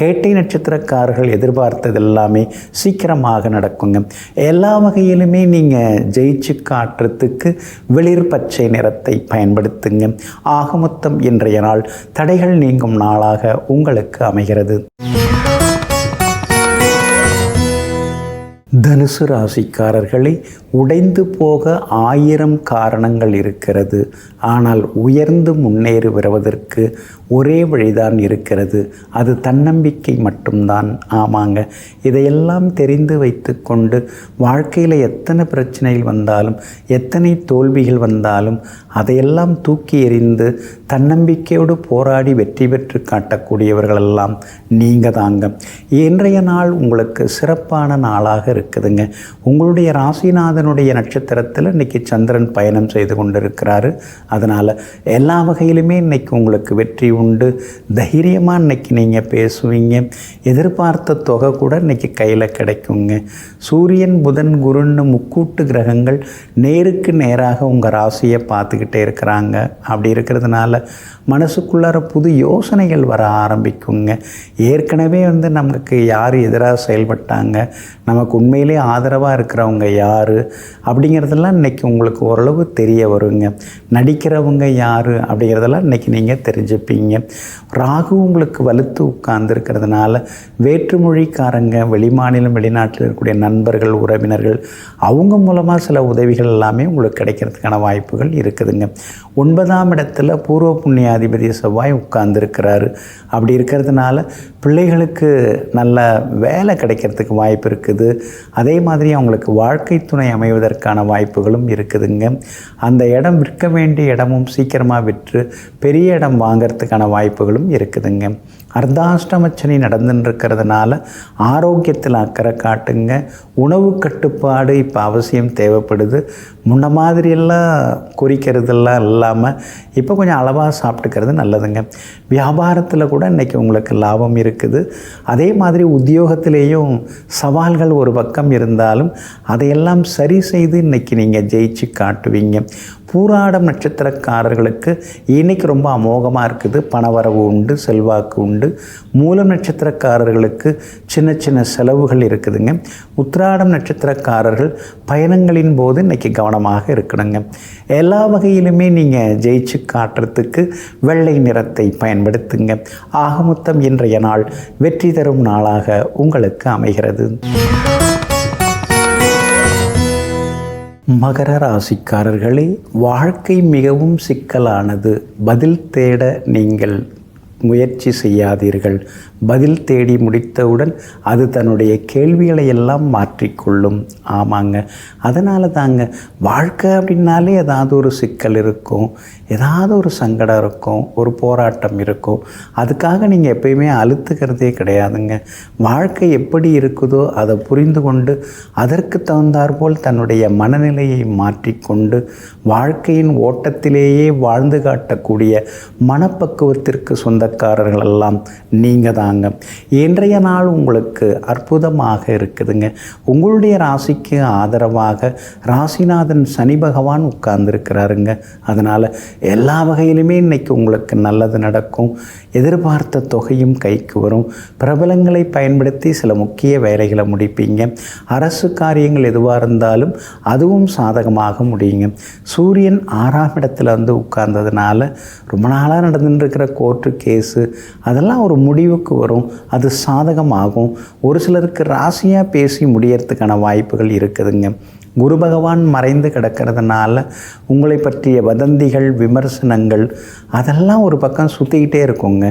கேட்டை நட்சத்திரக்காரர்கள் எதிர்பார்த்தது எல்லாமே சீக்கிரமாக நடக்குங்க. எல்லா வகையிலுமே நீங்கள் ஜெயிச்சு காட்டுறதுக்கு வெளிர் பச்சை நிறத்தை பயன்படுத்துங்க. ஆக மொத்தம் இன்றைய நாள் தடைகள் நீங்கும் நாளாக உங்களுக்கு அமைகிறது. தனுசு ராசிக்காரர்களே, உடைந்து போக 1000 காரணங்கள் இருக்கிறது. ஆனால் உயர்ந்து முன்னேறி வருவதற்கு ஒரே வழிதான் இருக்கிறது. அது தன்னம்பிக்கை மட்டும்தான். ஆமாங்க, இதையெல்லாம் தெரிந்து வைத்து கொண்டு வாழ்க்கையில் எத்தனை பிரச்சனைகள் வந்தாலும், எத்தனை தோல்விகள் வந்தாலும் அதையெல்லாம் தூக்கி எறிந்து தன்னம்பிக்கையோடு போராடி வெற்றி பெற்று காட்டக்கூடியவர்களெல்லாம் நீங்கள் தாங்க. இன்றைய நாள் உங்களுக்கு சிறப்பான நாளாக இருக்குதுங்க. உங்களுடைய ராசிநாதனுடைய நட்சத்திரத்தில் இன்றைக்கி சந்திரன் பயணம் செய்து கொண்டிருக்கிறாரு. அதனால் எல்லா வகையிலுமே இன்றைக்கி உங்களுக்கு வெற்றி உண்டு. தைரியமாக இன்றைக்கி நீங்கள் பேசுவீங்க. எதிர்பார்த்த தொகை கூட இன்றைக்கி கையில் கிடைக்குங்க. சூரியன், புதன், குருன்னு முக்கூட்டு கிரகங்கள் நேருக்கு நேராக உங்கள் ராசியை பார்த்துக்கிட்டே இருக்கிறாங்க. அப்படி இருக்கிறதுனால மனசுக்குள்ளார புது யோசனைகள் வர ஆரம்பிக்குங்க. ஏற்கனவே நமக்கு யார் எதிராக செயல்பட்டாங்க, நமக்கு உண்மையிலே ஆதரவாக இருக்கிறவங்க யார் அப்படிங்கிறதெல்லாம் இன்றைக்கி உங்களுக்கு ஓரளவு தெரிய வருங்க. நடிக்கிறவங்க யார் அப்படிங்கிறதெல்லாம் இன்றைக்கி நீங்கள் தெரிஞ்சுப்பீங்க. ராகு உங்களுக்கு வலுத்து உட்கார்ந்துருக்கிறதுனால வேற்றுமொழிக்காரங்க, வெளிமாநிலம் வெளிநாட்டில் இருக்கக்கூடிய நண்பர்கள், உறவினர்கள், அவங்க மூலமாக சில உதவிகள் எல்லாமே உங்களுக்கு கிடைக்கிறதுக்கான வாய்ப்புகள் இருக்குதுங்க. 9ஆம் இடத்துல பூர்வ புண்ணியாதிபதி செவ்வாய் உட்கார்ந்துருக்கிறாரு. அப்படி இருக்கிறதுனால பிள்ளைகளுக்கு நல்ல வேலை கிடைக்கிறதுக்கு வாய்ப்பு இருக்குது. அதே மாதிரி அவங்களுக்கு வாழ்க்கை துணை அமைவதற்கான வாய்ப்புகளும் இருக்குதுங்க. அந்த இடம் விற்க வேண்டிய இடமும் சீக்கிரமாக விற்று பெரிய இடம் வாங்கிறதுக்கான வாய்ப்புகளும் இருக்குதுங்க. அர்த்தாஷ்டமச்சனி நடந்துட்டுருக்கிறதுனால ஆரோக்கியத்தில் அக்கறை காட்டுங்க. உணவு கட்டுப்பாடு இப்போ அவசியம் தேவைப்படுது. முன்ன மாதிரியெல்லாம் குறிக்கிறதெல்லாம் இல்லாமல் இப்போ கொஞ்சம் அளவாக சாப்பிட்டுக்கிறது நல்லதுங்க. வியாபாரத்தில் கூட இன்றைக்கி உங்களுக்கு லாபம் இருக்குது. அதே மாதிரி உத்தியோகத்திலேயும் சவால்கள் ஒரு பக்கம் இருந்தாலும் அதையெல்லாம் சரி செய்து இன்றைக்கி நீங்கள் ஜெயிச்சு காட்டுவீங்க. பூராடம் நட்சத்திரக்காரர்களுக்கு இன்றைக்கி ரொம்ப அமோகமாக இருக்குது. பணவரவு உண்டு, செல்வாக்கு உண்டு. மூலம் நட்சத்திரக்காரர்களுக்கு சின்ன சின்ன செலவுகள் இருக்குதுங்க. உத்திராடம் நட்சத்திரக்காரர்கள் பயணங்களின் போது இன்றைக்கி கவனமாக இருக்கணுங்க. எல்லா வகையிலுமே நீங்கள் ஜெயிச்சு காட்டுறதுக்கு வெள்ளை நிறத்தை பயன்படுத்துங்க. ஆகமொத்தம் இன்றைய நாள் வெற்றி தரும் நாளாக உங்களுக்கு அமைகிறது. மகர ராசிக்காரர்களே, வாழ்க்கை மிகவும் சிக்கலானது. பதில் தேட நீங்கள் முயற்சி செய்யாதீர்கள். பதில் தேடி முடித்தவுடன் அது தன்னுடைய கேள்விகளை எல்லாம் மாற்றிக்கொள்ளும். ஆமாங்க, அதனால தாங்க வாழ்க்கை அப்படின்னாலே ஏதாவது ஒரு சிக்கல் இருக்கும், ஏதாவது ஒரு சங்கடம் இருக்கும், ஒரு போராட்டம் இருக்கும். அதுக்காக நீங்கள் எப்பயுமே அழுத்துக்கிறதே கிடையாதுங்க. வாழ்க்கை எப்படி இருக்குதோ அதை புரிந்து கொண்டு அதற்கு தகுந்தாற்போல் தன்னுடைய மனநிலையை மாற்றிக்கொண்டு வாழ்க்கையின் ஓட்டத்திலேயே வாழ்ந்து காட்டக்கூடிய மனப்பக்குவத்திற்கு சொந்தக்காரர்கள் எல்லாம் நீங்கள் தாங்க. இன்றைய நாள் உங்களுக்கு அற்புதமாக இருக்குதுங்க. உங்களுடைய ராசிக்கு ஆதரவாக ராசிநாதன் சனி பகவான் உட்கார்ந்துருக்கிறாருங்க. அதனால் எல்லா வகையிலுமே இன்றைக்கி உங்களுக்கு நல்லது நடக்கும். எதிர்பார்த்த தொகையும் கைக்கு வரும். பிரபலங்களை பயன்படுத்தி சில முக்கிய வேலைகளை முடிப்பீங்க. அரசு காரியங்கள் எதுவாக இருந்தாலும் அதுவும் சாதகமாக முடியுங்க. சூரியன் 6ஆம் இடத்துல உட்கார்ந்ததுனால ரொம்ப நாளாக நடந்துட்டுருக்கிற கோர்ட்டு கேஸு அதெல்லாம் ஒரு முடிவுக்கு வரும். அது சாதகமாகும். ஒரு சிலருக்கு ராசியாக பேசி முடியறதுக்கான வாய்ப்புகள் இருக்குதுங்க. குரு பகவான் மறைந்து கிடக்கிறதுனால உங்களை பற்றிய வதந்திகள், விமர்சனங்கள் அதெல்லாம் ஒரு பக்கம் சுற்றிக்கிட்டே இருக்குங்க.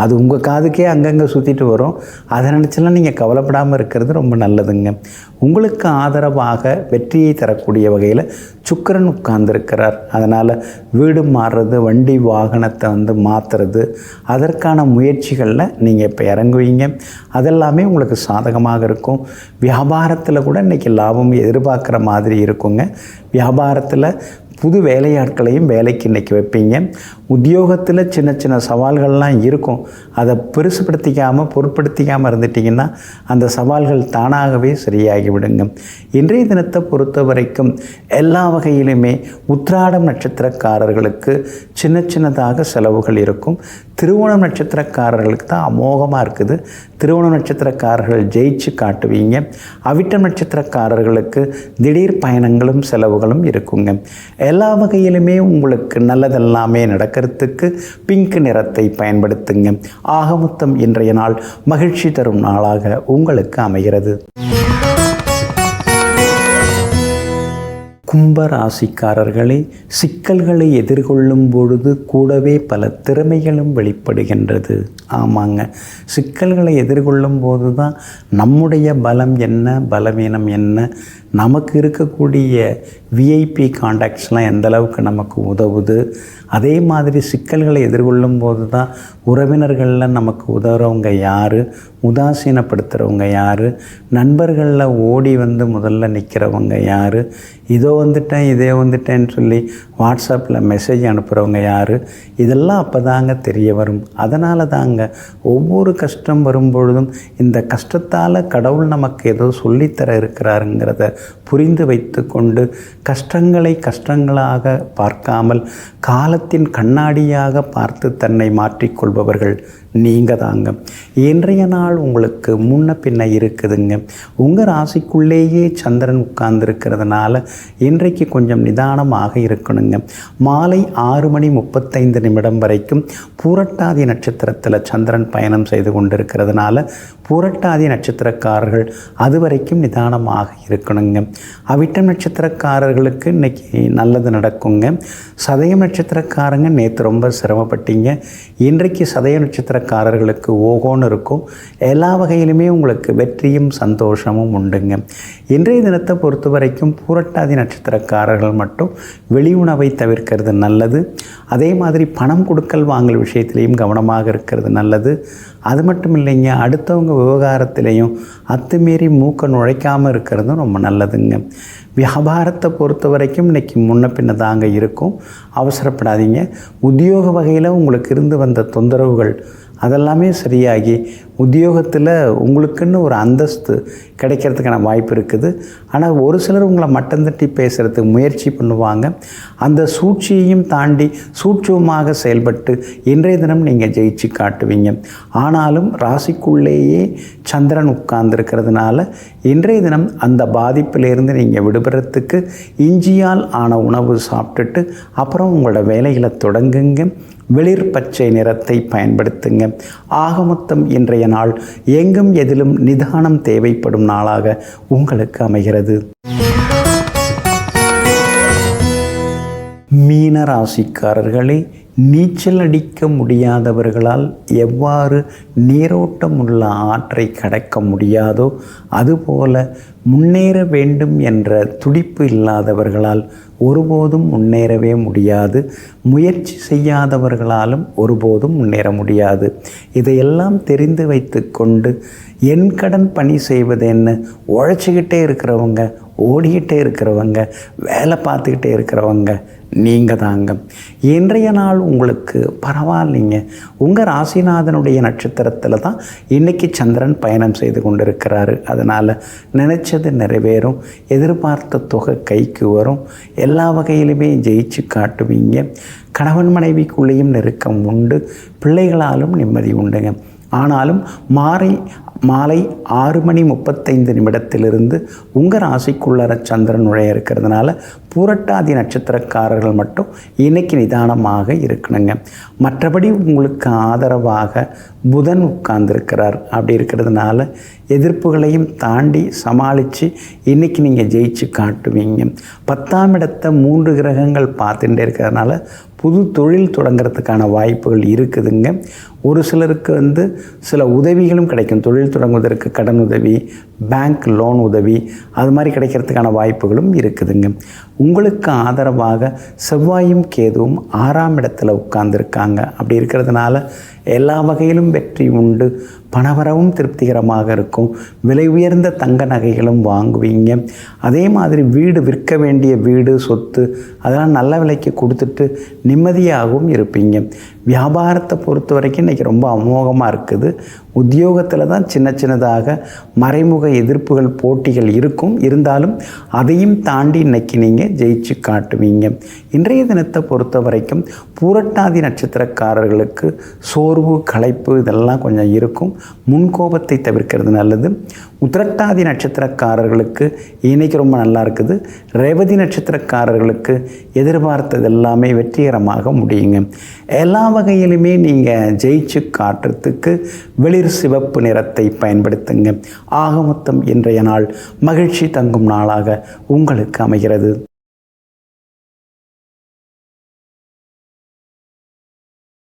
அது உங்கள் காதுக்கே அங்கங்கே சுற்றிட்டு வரும். அதை நினச்செல்லாம் நீங்கள் கவலைப்படாமல் இருக்கிறது ரொம்ப நல்லதுங்க. உங்களுக்கு ஆதரவாக வெற்றியை தரக்கூடிய வகையில் சுக்கிரன் உட்கார்ந்துருக்கிறார். அதனால் வீடு மாறுறது, வண்டி வாகனத்தை மாற்றுறது, அதற்கான முயற்சிகளில் நீங்கள் இப்போ இறங்குவீங்க. அதெல்லாமே உங்களுக்கு சாதகமாக இருக்கும். வியாபாரத்தில் கூட இன்றைக்கி லாபம் எதிர்பார்க்குற மாதிரி இருக்குங்க. வியாபாரத்தில் புது வேலையாட்களையும் வேலைக்கு இன்றைக்கி வைப்பீங்க. உத்தியோகத்தில் சின்ன சின்ன சவால்கள்லாம் இருக்கும். அதை பெருசுப்படுத்திக்காமல் பொருட்படுத்திக்காமல் இருந்துட்டிங்கன்னா அந்த சவால்கள் தானாகவே சரியாகிவிடுங்க. இன்றைய தினத்தை பொறுத்த வரைக்கும் எல்லா வகையிலுமே உத்திராடம் நட்சத்திரக்காரர்களுக்கு சின்ன சின்னதாக செலவுகள் இருக்கும். திருவோணம் நட்சத்திரக்காரர்களுக்கு தான் அமோகமாக இருக்குது. திருவோணம் நட்சத்திரக்காரர்கள் ஜெயிச்சு காட்டுவீங்க. அவிட்டம் நட்சத்திரக்காரர்களுக்கு திடீர் பயணங்களும் செலவுகளும் இருக்குங்க. எல்லா வகையிலுமே உங்களுக்கு நல்லதெல்லாமே நடக்கிறதுக்கு பிங்க் நிறத்தை பயன்படுத்துங்க. ஆகமொத்தம் இன்றைய நாள் மகிழ்ச்சி தரும் நாளாக உங்களுக்கு அமைகிறது. கும்ப ராசிக்காரர்களே, சிக்கல்களை எதிர்கொள்ளும் பொழுது கூடவே பல திறமைகளும் வெளிப்படுகின்றது. ஆமாங்க, சிக்கல்களை எதிர்கொள்ளும் போது தான் நம்முடைய பலம் என்ன, பலவீனம் என்ன, நமக்கு இருக்கக்கூடிய விஐபி கான்டாக்ட்ஸ்லாம் எந்த அளவுக்கு நமக்கு உதவுது. அதே மாதிரி சிக்கல்களை எதிர்கொள்ளும் போது தான் உறவினர்களில் நமக்கு உதவுறவங்க யார், உதாசீனப்படுத்துகிறவங்க யார், நண்பர்களில் ஓடி வந்து முதல்ல நிற்கிறவங்க யார், இதோ வந்துட்டேன் இதே வந்துட்டேன்னு சொல்லி வாட்ஸ்அப்பில் மெசேஜ் அனுப்புகிறவங்க யார், இதெல்லாம் அப்போ தாங்க தெரிய வரும். அதனால தாங்க ஒவ்வொரு கஷ்டம் வரும்பொழுதும் இந்த கஷ்டத்தால் கடவுள் நமக்கு ஏதோ சொல்லித்தர இருக்கிறாருங்கிறத புரிந்து வைத்து கொண்டு கஷ்டங்களை கஷ்டங்களாக பார்க்காமல் காலத்தின் கண்ணாடியாக பார்த்து தன்னை மாற்றிக்கொள்பவர்கள் நீங்கள் தாங்க. இன்றைய நாள் உங்களுக்கு முன்ன பின்ன இருக்குதுங்க. உங்கள் ராசிக்குள்ளேயே சந்திரன் உட்கார்ந்துருக்கிறதுனால இன்றைக்கு கொஞ்சம் நிதானமாக இருக்கணுங்க. மாலை 6:35 வரைக்கும் பூரட்டாதி நட்சத்திரத்தில் சந்திரன் பயணம் செய்து கொண்டிருக்கிறதுனால பூரட்டாதி நட்சத்திரக்காரர்கள் அது வரைக்கும் நிதானமாக இருக்கணுங்க. அவிட்டம் நட்சத்திரக்காரர்களுக்கு இன்றைக்கி நல்லது நடக்குங்க. சதயம் நட்சத்திரக்காரங்க நேற்று ரொம்ப சிரமப்பட்டீங்க. இன்றைக்கு சதய நட்சத்திரக்காரர்களுக்கு ஓகோன்னு இருக்கும். எல்லா வகையிலுமே உங்களுக்கு வெற்றியும் சந்தோஷமும் உண்டுங்க. இன்றைய தினத்தை பொறுத்த வரைக்கும் பூரட்டாதி நட்சத்திரக்காரர்கள் மட்டும் வெளி உணவை தவிர்க்கிறது நல்லது. அதே மாதிரி பணம் கொடுக்கல் வாங்கல் விஷயத்திலையும் கவனமாக இருக்கிறது நல்லது. அது மட்டும் இல்லைங்க, அடுத்தவங்க விவகாரத்திலையும் அத்துமீறி மூக்க நுழைக்காமல் இருக்கிறதும் ரொம்ப நல்லதுங்க. வியாபாரத்தை பொறுத்த வரைக்கும் இன்றைக்கி முன்ன பின்ன தாங்க இருக்கும். அவசரப்படாதீங்க. உத்தியோக வகையில் உங்களுக்கு இருந்து வந்த தொந்தரவுகள் அதெல்லாமே சரியாகி உத்தியோகத்தில் உங்களுக்குன்னு ஒரு அந்தஸ்து கிடைக்கிறதுக்கான வாய்ப்பு இருக்குது. ஆனால் ஒரு சிலர் உங்களை மட்டம் தட்டி பேசுகிறதுக்கு முயற்சி பண்ணுவாங்க. அந்த சூழ்ச்சியையும் தாண்டி சூட்சமாக செயல்பட்டு இன்றைய தினம் நீங்கள் ஜெயிச்சு காட்டுவீங்க. ஆனாலும் ராசிக்குள்ளேயே சந்திரன் உட்கார்ந்துருக்கிறதுனால இன்றைய தினம் அந்த பாதிப்பிலிருந்து நீங்கள் விடுபடுறதுக்கு இஞ்சியால் ஆன உணவு சாப்பிட்டுட்டு அப்புறம் உங்களோட வேலைகளை தொடங்குங்க. வெளிர் பச்சை நிறத்தை பயன்படுத்துங்க. ஆகமொத்தம் இன்றைய நாள் எங்கும் எதிலும் நிதானம் தேவைப்படும் நாளாக உங்களுக்கு அமைகிறது. மீன ராசிக்காரர்களே, நீச்சல் அடிக்க முடியாதவர்களால் எவ்வாறு நீரோட்டம் உள்ள ஆற்றை கடக்க முடியாதோ அதுபோல முன்னேற வேண்டும் என்ற துடிப்பு இல்லாதவர்களால் ஒருபோதும் முன்னேறவே முடியாது. முயற்சி செய்யாதவர்களாலும் ஒருபோதும் முன்னேற முடியாது. இதையெல்லாம் தெரிந்து வைத்து கொண்டு என் கடன் பணி செய்வது என்ன, உழைச்சிக்கிட்டே இருக்கிறவங்க, ஓடிக்கிட்டே இருக்கிறவங்க, வேலை பார்த்துக்கிட்டே இருக்கிறவங்க நீங்கள் தாங்க. இன்றைய நாள் உங்களுக்கு பரவாயில்லைங்க. உங்கள் ராசிநாதனுடைய நட்சத்திரத்தில் தான் இன்றைக்கி சந்திரன் பயணம் செய்து கொண்டிருக்கிறாரு. அதனால் நினச்சது நிறைவேறும். எதிர்பார்த்த தொகை கைக்கு வரும். எல்லா வகையிலுமே ஜெயிச்சு காட்டுவீங்க. கணவன் மனைவிக்குள்ளேயும் நெருக்கம் உண்டு. பிள்ளைகளாலும் நிம்மதி உண்டுங்க. ஆனாலும் மாலை 6:35 உங்கள் ராசிக்குள்ளர சந்திரன் நுழைய இருக்கிறதுனால பூரட்டாதி நட்சத்திரக்காரர்கள் மட்டும் இன்றைக்கி நிதானமாக இருக்கணுங்க. மற்றபடி உங்களுக்கு ஆதரவாக புதன் உட்கார்ந்துருக்கிறார். அப்படி இருக்கிறதுனால எதிர்ப்புகளையும் தாண்டி சமாளித்து இன்றைக்கி நீங்கள் ஜெயிச்சு காட்டுவீங்க. 10ஆம் இடத்தை 3 கிரகங்கள் பார்த்துட்டே இருக்கிறதுனால புது தொழில் தொடங்கிறதுக்கான வாய்ப்புகள் இருக்குதுங்க. ஒரு சிலருக்கு சில உதவிகளும் கிடைக்கும். தொழில் தொடங்குவதற்கு கடன் உதவி, பேங்க் லோன் உதவி, அது மாதிரி கிடைக்கிறதுக்கான வாய்ப்புகளும் இருக்குதுங்க. உங்களுக்கு ஆதரவாக செவ்வாயும் கேதுவும் 6ஆம் இடத்துல உட்கார்ந்துருக்காங்க. அப்படி இருக்கிறதுனால எல்லா வகையிலும் வெற்றி உண்டு. பணவரவும் திருப்திகரமாக இருக்கும். விலை உயர்ந்த தங்க நகைகளும் வாங்குவீங்க. அதே மாதிரி வீடு, விற்க வேண்டிய வீடு, சொத்து அதெல்லாம் நல்ல விலைக்கு கொடுத்துட்டு நிம்மதியாகவும் இருப்பீங்க. வியாபாரத்தை பொறுத்த வரைக்கும் இன்றைக்கி ரொம்ப அமோகமாக இருக்குது. உத்தியோகத்தில் தான் சின்னதாக மறைமுக எதிர்ப்புகள், போட்டிகள் இருக்கும். இருந்தாலும் அதையும் தாண்டி இன்றைக்கி நீங்கள் ஜெயிச்சு காட்டுவீங்க. இன்றைய தினத்தை பொறுத்த வரைக்கும் பூரட்டாதி நட்சத்திரக்காரர்களுக்கு சோர்வு, களைப்பு இதெல்லாம் கொஞ்சம் இருக்கும். முன்கோபத்தை தவிர்க்கிறது நல்லது. உத்திரட்டாதி நட்சத்திரக்காரர்களுக்கு இன்றைக்கி ரொம்ப நல்லா இருக்குது. ரேவதி நட்சத்திரக்காரர்களுக்கு எதிர்பார்த்தது எல்லாமே வெற்றிகரமாக முடியுங்க. எல்லா வகையிலுமே நீங்கள் ஜெயிச்சு காட்டுறதுக்கு வெளிர் சிவப்பு நிறத்தை பயன்படுத்துங்க. ஆக மொத்தம் இன்றைய நாள் மகிழ்ச்சி தங்கும் நாளாக உங்களுக்கு அமைகிறது.